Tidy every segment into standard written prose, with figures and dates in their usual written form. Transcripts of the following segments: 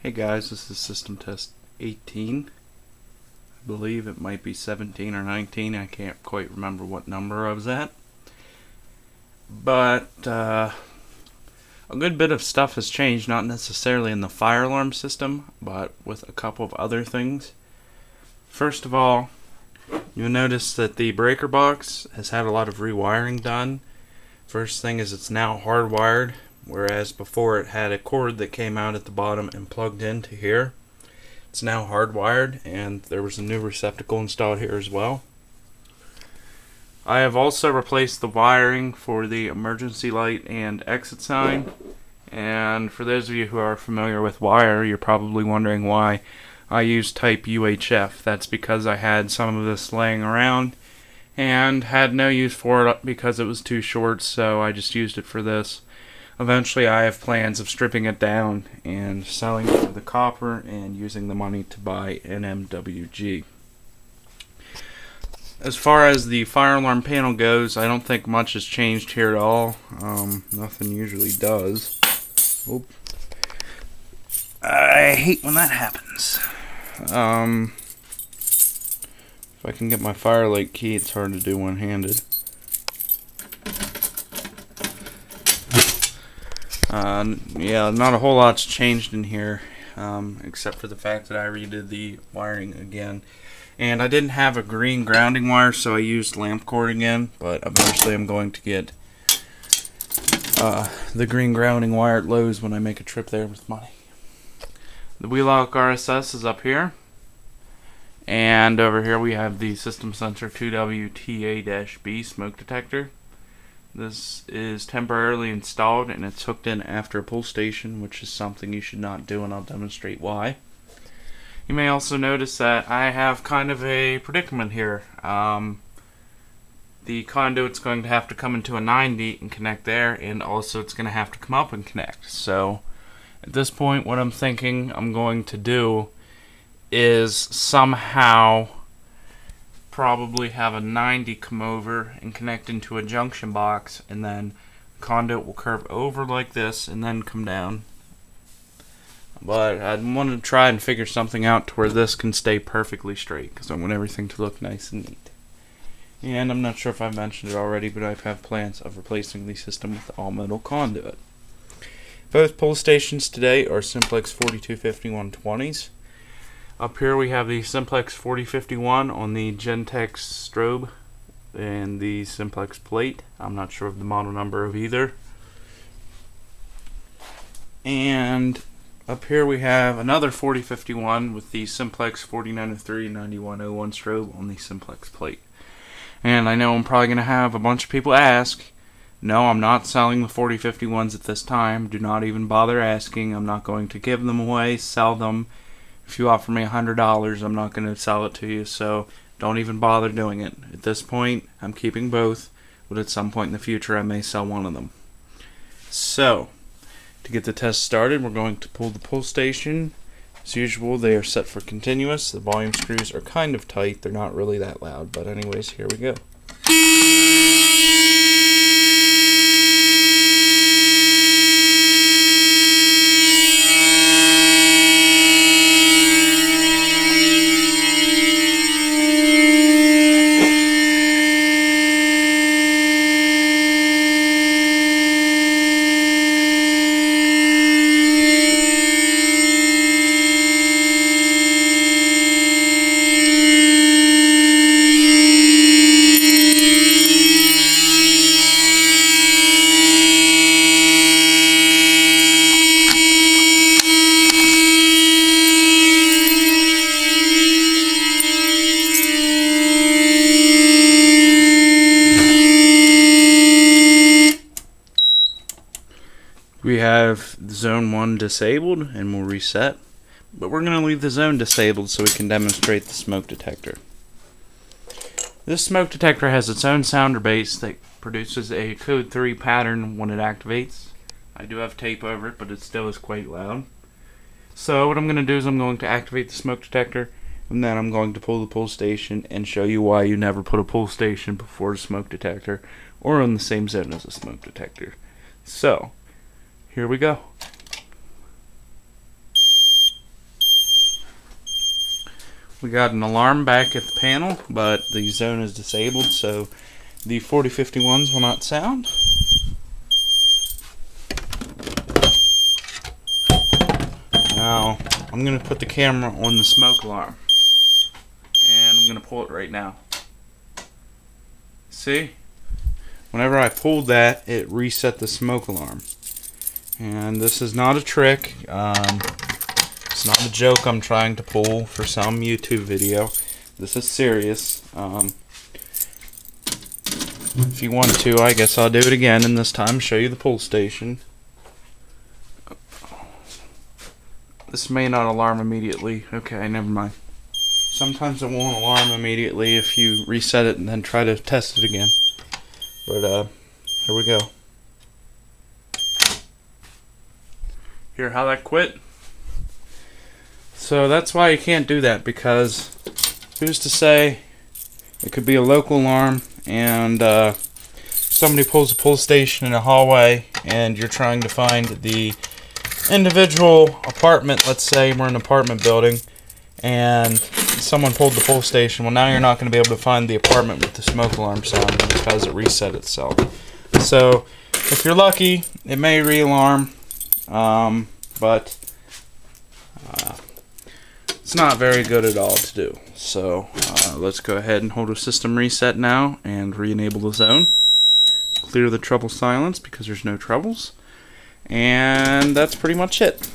Hey guys, this is system test 18. I believe it might be 17 or 19. I can't quite remember what number I was at. But a good bit of stuff has changed, not necessarily in the fire alarm system, but with a couple of other things. First of all, you'll notice that the breaker box has had a lot of rewiring done. First thing is it's now hardwired, whereas before it had a cord that came out at the bottom and plugged into here. It's now hardwired, and there was a new receptacle installed here as well. I have also replaced the wiring for the emergency light and exit sign. And for those of you who are familiar with wire, you're probably wondering why I use type UHF. That's because I had some of this laying around and had no use for it because it was too short, so I just used it for this. Eventually I have plans of stripping it down and selling it for the copper and using the money to buy an MWG. As far as the fire alarm panel goes, I don't think much has changed here at all. Nothing usually does. Oop. I hate when that happens. If I can get my firelight key, it's hard to do one-handed. Yeah, not a whole lot's changed in here, except for the fact that I redid the wiring again. And I didn't have a green grounding wire, so I used lamp cord again, but eventually I'm going to get the green grounding wire at Lowe's when I make a trip there with money. The wheel-lock RSS is up here. And over here we have the System Sensor 2WTA-B smoke detector. This is temporarily installed and it's hooked in after a pull station, which is something you should not do, and I'll demonstrate why. You may also notice that I have kind of a predicament here. The conduit's going to have to come into a 90 and connect there, and also it's going to have to come up and connect. So at this point, what I'm thinking I'm going to do is somehow probably have a 90 come over and connect into a junction box, and then the conduit will curve over like this and then come down. But I want to try and figure something out to where this can stay perfectly straight, because I want everything to look nice and neat. And I'm not sure if I've mentioned it already, but I have plans of replacing the system with all metal conduit. Both pull stations today are Simplex 425120s. Up here we have the Simplex 4051 on the Gentex strobe and the Simplex plate. I'm not sure of the model number of either. And up here we have another 4051 with the Simplex 4903 9101 strobe on the Simplex plate. And I know I'm probably going to have a bunch of people ask. No, I'm not selling the 4051s at this time. Do not even bother asking. I'm not going to give them away, sell them. If you offer me $100, I'm not going to sell it to you, so don't even bother doing it. At this point, I'm keeping both, but at some point in the future, I may sell one of them. So, to get the test started, we're going to pull the pull station. As usual, they are set for continuous. The volume screws are kind of tight. They're not really that loud, but anyways, here we go. We have zone 1 disabled, and we'll reset. But we're going to leave the zone disabled so we can demonstrate the smoke detector. This smoke detector has its own sounder base that produces a code 3 pattern when it activates. I do have tape over it, but it still is quite loud. So what I'm going to do is I'm going to activate the smoke detector, and then I'm going to pull the pull station and show you why you never put a pull station before a smoke detector or in the same zone as a smoke detector. So here we go. we got an alarm back at the panel, but the zone is disabled, so the 4051s will not sound. Now, I'm going to put the camera on the smoke alarm, and I'm going to pull it right now. See? Whenever I pulled that, it reset the smoke alarm. And this is not a trick. It's not a joke I'm trying to pull for some YouTube video. This is serious. If you want to, I guess I'll do it again, and this time show you the pull station. This may not alarm immediately. Okay, never mind. Sometimes it won't alarm immediately if you reset it and then try to test it again. But, here we go. Hear how that quit? So that's why you can't do that, because who's to say it could be a local alarm and somebody pulls a pull station in a hallway and you're trying to find the individual apartment. Let's say we're in an apartment building and someone pulled the pull station. Well, now you're not going to be able to find the apartment with the smoke alarm sound because it reset itself. So if you're lucky, it may re-alarm, but it's not very good at all to do. So let's go ahead and hold a system reset now and re-enable the zone. Clear the trouble silence because there's no troubles. And that's pretty much it.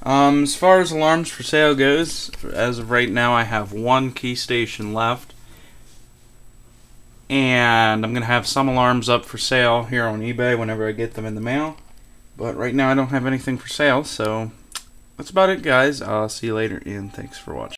As far as alarms for sale goes, as of right now I have one key station left. And I'm going to have some alarms up for sale here on eBay whenever I get them in the mail. But right now I don't have anything for sale, so that's about it, guys. I'll see you later, and thanks for watching.